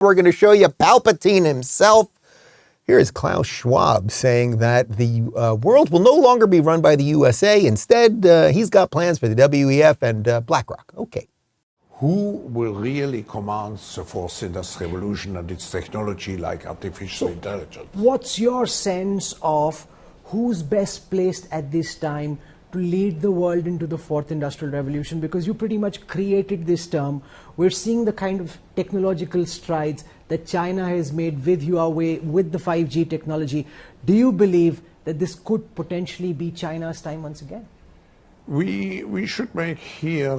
We're going to show you Palpatine himself. Here is Klaus Schwab saying that the world will no longer be run by the USA. Instead, he's got plans for the WEF and BlackRock. Okay. Who will really command the fourth industrial revolution and its technology like artificial intelligence? What's your sense of who's best placed at this time to lead the world into the fourth industrial revolution? Because you pretty much created this term. We're seeing the kind of technological strides that China has made with Huawei, with the 5G technology. Do you believe that this could potentially be China's time once again? We should make here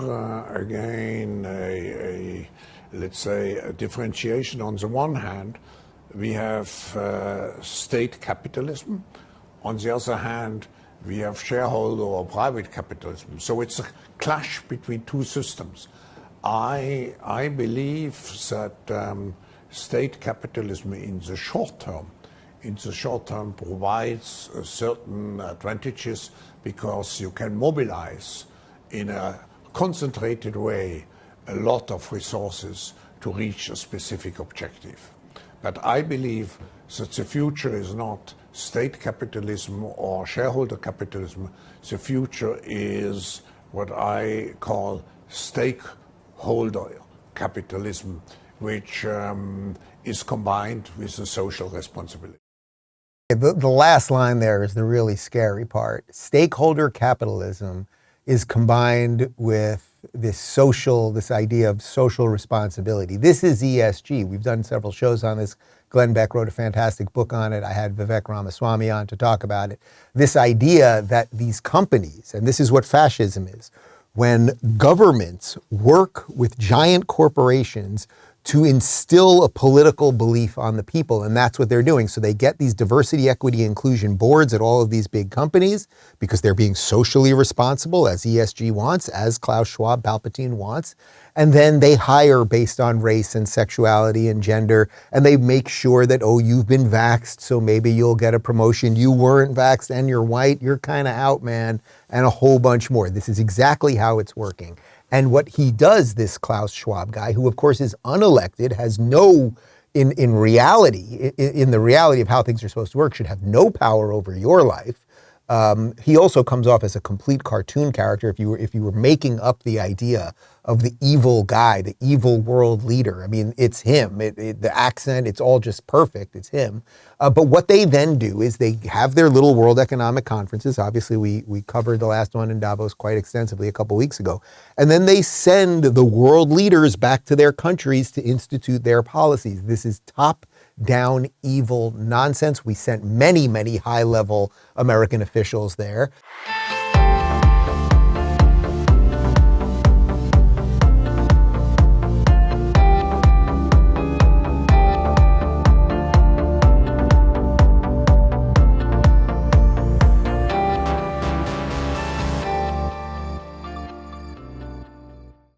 again let's say a differentiation. On the one hand, we have state capitalism. On the other hand, we have shareholder or private capitalism. So it's a clash between two systems. I believe that state capitalism in the short term provides certain advantages because you can mobilize in a concentrated way a lot of resources to reach a specific objective. But I believe that the future is not state capitalism or shareholder capitalism. The future is what I call stakeholder capitalism, which is combined with the social responsibility. The last line there is the really scary part. Stakeholder capitalism is combined with this idea of social responsibility. This is ESG. We've done several shows on this. Glenn Beck wrote a fantastic book on it. I had Vivek Ramaswamy on to talk about it. This idea that these companies, and this is what fascism is, when governments work with giant corporations to instill a political belief on the people, and that's what they're doing. So they get these diversity, equity, inclusion boards at all of these big companies because they're being socially responsible, as ESG wants, as Klaus Schwab, Palpatine wants, and then they hire based on race and sexuality and gender, and they make sure that, oh, you've been vaxxed, so maybe you'll get a promotion. You weren't vaxxed and you're white, you're kind of out, man, and a whole bunch more. This is exactly how it's working. And what he does, this Klaus Schwab guy, who of course is unelected, has no, in the reality of how things are supposed to work, should have no power over your life. He also comes off as a complete cartoon character. If you were making up the idea of the evil guy, the evil world leader, I mean, it's him. The accent, it's all just perfect. It's him. But what they then do is they have their little World Economic Conferences. Obviously, we covered the last one in Davos quite extensively a couple weeks ago. And then they send the world leaders back to their countries to institute their policies. This is top-down evil nonsense. We sent many, many high-level American officials there.